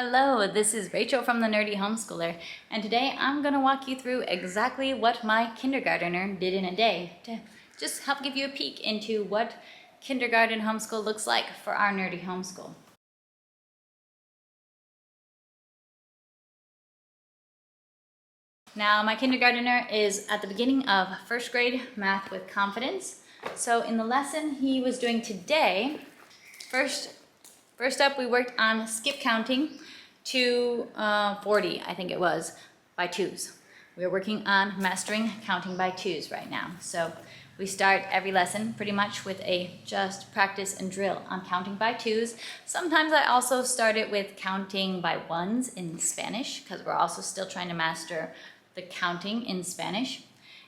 Hello, this is Rachel from the Nerdy Homeschooler, and today I'm going to walk you through exactly what my kindergartner did in a day to just help give you a peek into what kindergarten homeschool looks like for our nerdy homeschool. Now, my kindergartner is at the beginning of first grade math with confidence. So in the lesson he was doing today, First up, we worked on skip counting to 40, I think it was, by twos. We're working on mastering counting by twos right now. So we start every lesson pretty much with a just practice and drill on counting by twos. Sometimes I also start it with counting by ones in Spanish because we're also still trying to master the counting in Spanish.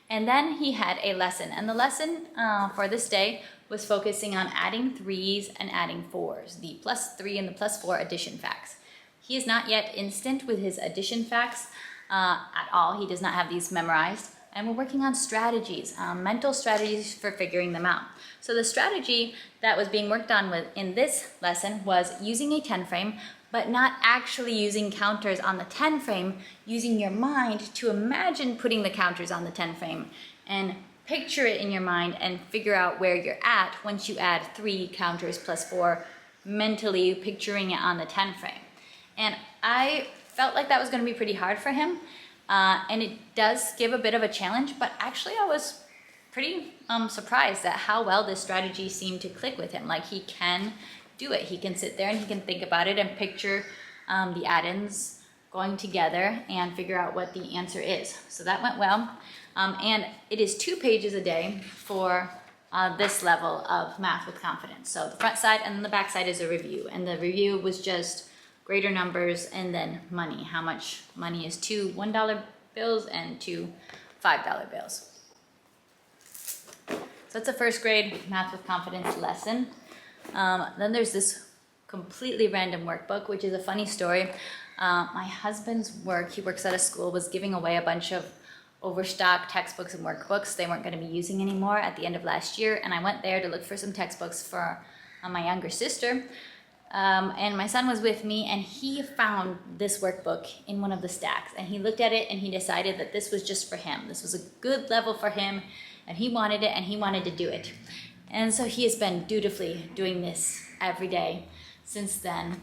And then he had a lesson, and the lesson for this day was focusing on adding threes and adding fours, the +3 and the +4 addition facts. He is not yet instant with his addition facts at all. He does not have these memorized, and we're working on strategies, mental strategies for figuring them out. So the strategy that was being worked on in this lesson was using a 10 frame, but not actually using counters on the 10 frame, using your mind to imagine putting the counters on the 10 frame and picture it in your mind and figure out where you're at once you add 3 counters +4, mentally picturing it on the 10 frame. And I felt like that was going to be pretty hard for him, and it does give a bit of a challenge, but actually I was pretty surprised at how well this strategy seemed to click with him. Like, he can do it. He can sit there and he can think about it and picture the add-ins going together and figure out what the answer is. So that went well. And it is 2 pages a day for this level of math with confidence. So the front side and then the back side is a review. And the review was just greater numbers and then money. How much money is 2 $1 bills and 2 $5 bills. So that's a first grade math with confidence lesson. Then there's this completely random workbook, which is a funny story. My husband's work, he works at a school, was giving away a bunch of overstock textbooks and workbooks they weren't going to be using anymore at the end of last year, and I went there to look for some textbooks for my younger sister, and my son was with me, and he found this workbook in one of the stacks, and he looked at it and he decided that this was just for him. This was a good level for him, and he wanted it and he wanted to do it. And so he has been dutifully doing this every day since then.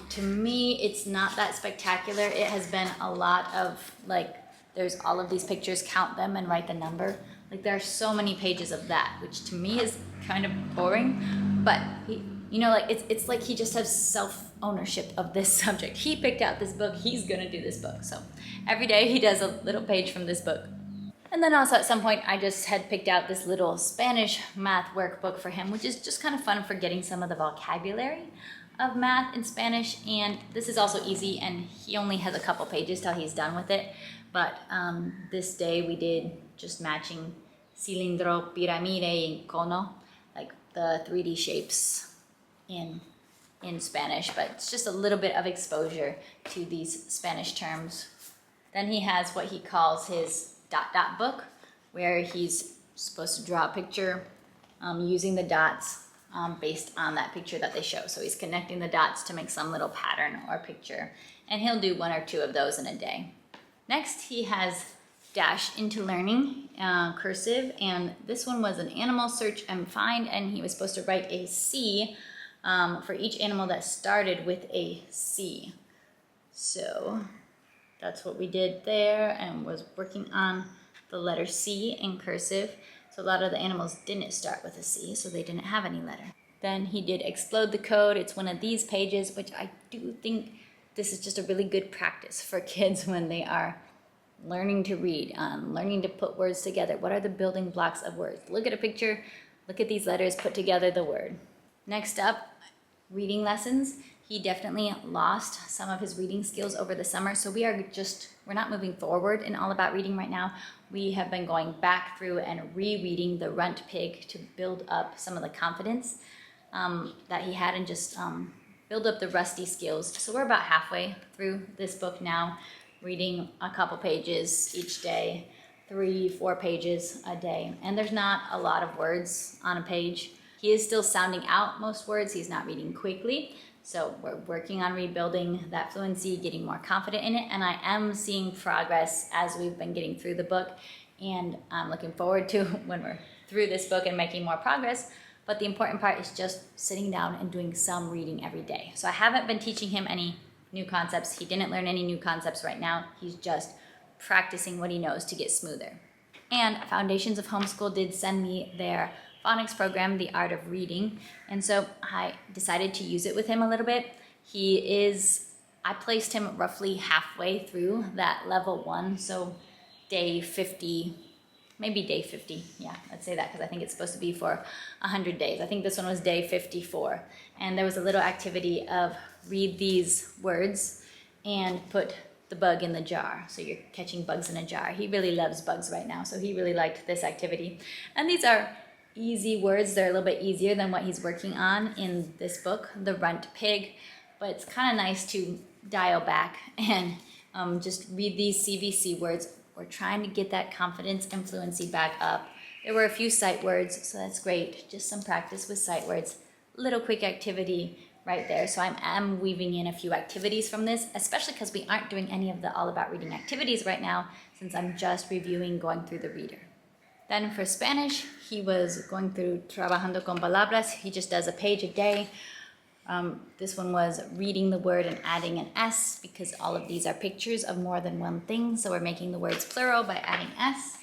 To me, it's not that spectacular. It has been a lot of, like, there's all of these pictures, count them and write the number. Like, there are so many pages of that, which to me is kind of boring. But, it's like he just has self-ownership of this subject. He picked out this book. He's going to do this book. So every day he does a little page from this book. And then also at some point I just had picked out this little Spanish math workbook for him, which is just kind of fun for getting some of the vocabulary of math in Spanish. And this is also easy, and he only has a couple pages till he's done with it. But this day we did just matching cilindro, pirámide, and cono, like the 3D shapes in Spanish, but it's just a little bit of exposure to these Spanish terms. Then he has what he calls his dot book, where he's supposed to draw a picture using the dots based on that picture that they show. So he's connecting the dots to make some little pattern or picture, and he'll do 1 or 2 of those in a day. Next, he has Dash into Learning, Cursive, and this one was an animal search and find, and he was supposed to write a C for each animal that started with a C. So that's what we did there, and was working on the letter C in cursive. So a lot of the animals didn't start with a C, so they didn't have any letter. Then he did Explode the Code. It's one of these pages, which I do think this is just a really good practice for kids when they are learning to read, learning to put words together. What are the building blocks of words? Look at a picture, look at these letters, put together the word. Next up, reading lessons. He definitely lost some of his reading skills over the summer, so we're not moving forward in All About Reading right now. We have been going back through and rereading The Runt Pig to build up some of the confidence that he had, and just build up the rusty skills. So we're about halfway through this book now, reading a couple pages each day, 3-4 pages a day. And there's not a lot of words on a page. He is still sounding out most words. He's not reading quickly, So we're working on rebuilding that fluency, getting more confident in it, and I am seeing progress as we've been getting through the book, and I'm looking forward to when we're through this book and making more progress. But the important part is just sitting down and doing some reading every day. So I haven't been teaching him any new concepts. He didn't learn any new concepts right now. He's just practicing what he knows to get smoother. And Foundations of Homeschool did send me their phonics program, The Art of Reading. And so I decided to use it with him a little bit. I placed him roughly halfway through that level 1. So day 50, maybe day 50. Yeah, let's say that because I think it's supposed to be for 100 days. I think this one was day 54. And there was a little activity of read these words and put the bug in the jar. So you're catching bugs in a jar. He really loves bugs right now, so he really liked this activity. And these are easy words. They're a little bit easier than what he's working on in this book, The Runt Pig. But it's kind of nice to dial back and just read these CVC words. We're trying to get that confidence and fluency back up. There were a few sight words, so that's great. Just some practice with sight words. Little quick activity right there. So I am weaving in a few activities from this, especially because we aren't doing any of the all about reading activities right now, since I'm just reviewing, going through the reader. Then for Spanish, he was going through Trabajando con Palabras. He just does a page a day. This one was reading the word and adding an S, because all of these are pictures of more than one thing. So we're making the words plural by adding S.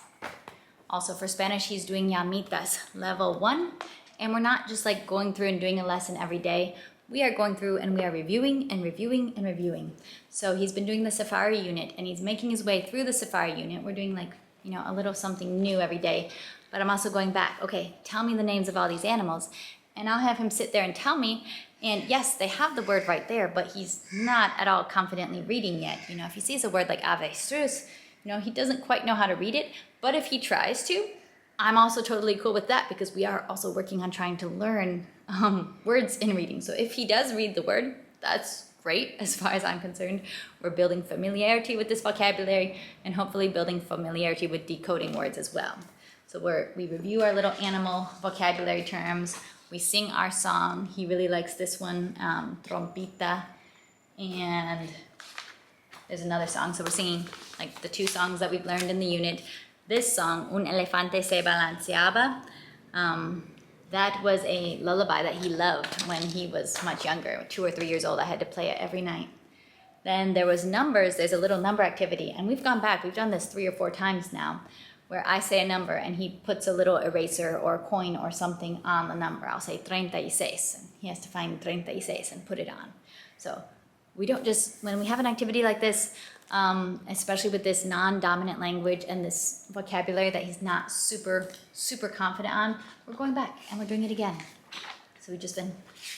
Also for Spanish, he's doing llamitas, level 1. And we're not just like going through and doing a lesson every day. We are going through and we are reviewing and reviewing and reviewing. So he's been doing the Safari unit and he's making his way through the Safari unit. We're doing like, a little something new every day. But I'm also going back, okay, tell me the names of all these animals. And I'll have him sit there and tell me. And yes, they have the word right there, but he's not at all confidently reading yet. If he sees a word like avestruz, he doesn't quite know how to read it. But if he tries to, I'm also totally cool with that, because we are also working on trying to learn words in reading. So if he does read the word, that's great as far as I'm concerned. We're building familiarity with this vocabulary and hopefully building familiarity with decoding words as well. So we review our little animal vocabulary terms. We sing our song. He really likes this one, Trompita. And there's another song. So we're singing like the 2 songs that we've learned in the unit. This song, Un elefante se balanceaba, that was a lullaby that he loved when he was much younger, 2 or 3 years old. I had to play it every night. Then there was numbers. There's a little number activity. And we've gone back. We've done this 3 or 4 times now, where I say a number and he puts a little eraser or a coin or something on the number. I'll say 36, and he has to find 36 and put it on. So we don't just, when we have an activity like this, especially with this non-dominant language and this vocabulary that he's not super confident on, we're going back and we're doing it again. So we've just been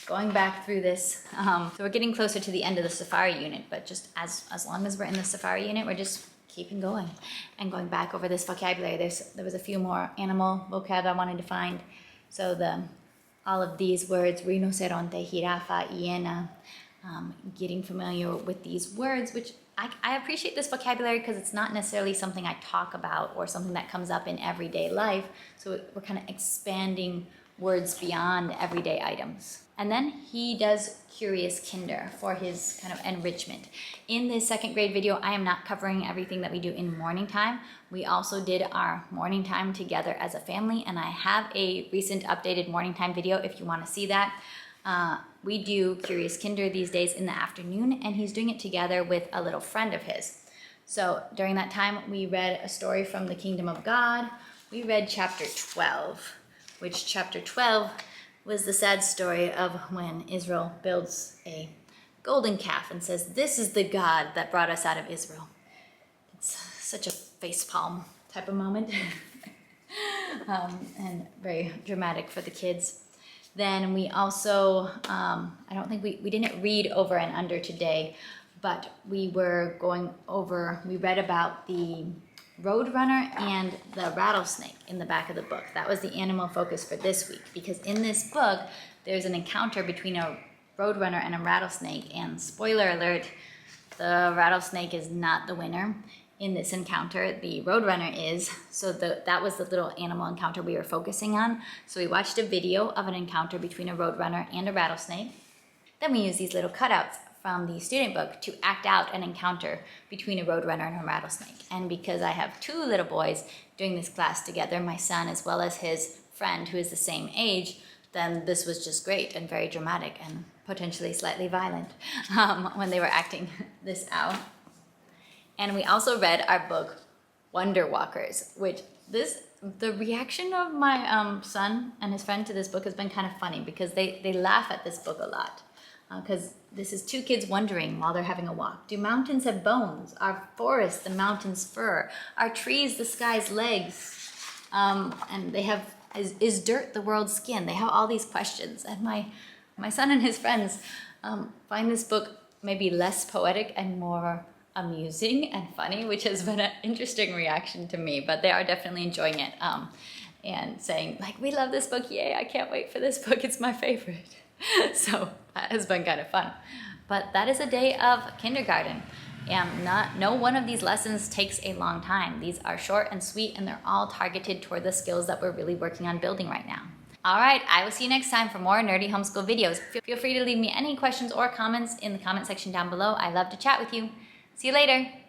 going back through this. So we're getting closer to the end of the Safari unit, but just as long as we're in the Safari unit, we're just keeping going and going back over this vocabulary. There was a few more animal vocab I wanted to find. So all of these words, rinoceronte, jirafa, hyena, getting familiar with these words, which I appreciate this vocabulary because it's not necessarily something I talk about or something that comes up in everyday life. So we're kind of expanding words beyond everyday items. And then he does Curious Kinder for his kind of enrichment. In this 2nd grade video, I am not covering everything that we do in morning time. We also did our morning time together as a family, and I have a recent updated morning time video if you want to see that. We do Curious Kinder these days in the afternoon, and he's doing it together with a little friend of his. So during that time, we read a story from the Kingdom of God. We read chapter 12, which chapter 12 was the sad story of when Israel builds a golden calf and says, "This is the God that brought us out of Israel." It's such a facepalm type of moment and very dramatic for the kids. Then we also, I don't think we didn't read over and under today, but we read about the roadrunner and the rattlesnake in the back of the book. That was the animal focus for this week, because in this book, there's an encounter between a roadrunner and a rattlesnake, and spoiler alert, the rattlesnake is not the winner in this encounter. The roadrunner is. So that was the little animal encounter we were focusing on. So we watched a video of an encounter between a roadrunner and a rattlesnake. Then we use these little cutouts from the student book to act out an encounter between a roadrunner and a rattlesnake. And because I have two little boys doing this class together, my son as well as his friend who is the same age, then this was just great and very dramatic and potentially slightly violent when they were acting this out. And we also read our book, Wonder Walkers, which the reaction of my son and his friend to this book has been kind of funny because they laugh at this book a lot. Because this is two kids wondering while they're having a walk. Do mountains have bones? Are forests the mountain's fur? Are trees the sky's legs? And they have, is dirt the world's skin? They have all these questions. And my son and his friends find this book maybe less poetic and more amusing and funny, which has been an interesting reaction to me, but they are definitely enjoying it and saying, like, we love this book, yay, I can't wait for this book, it's my favorite. So that has been kind of fun. But that is a day of kindergarten. No one of these lessons takes a long time. These are short and sweet, and they're all targeted toward the skills that we're really working on building right now. All right, I will see you next time for more nerdy homeschool videos. Feel free to leave me any questions or comments in the comment section down below. I love to chat with you. See you later.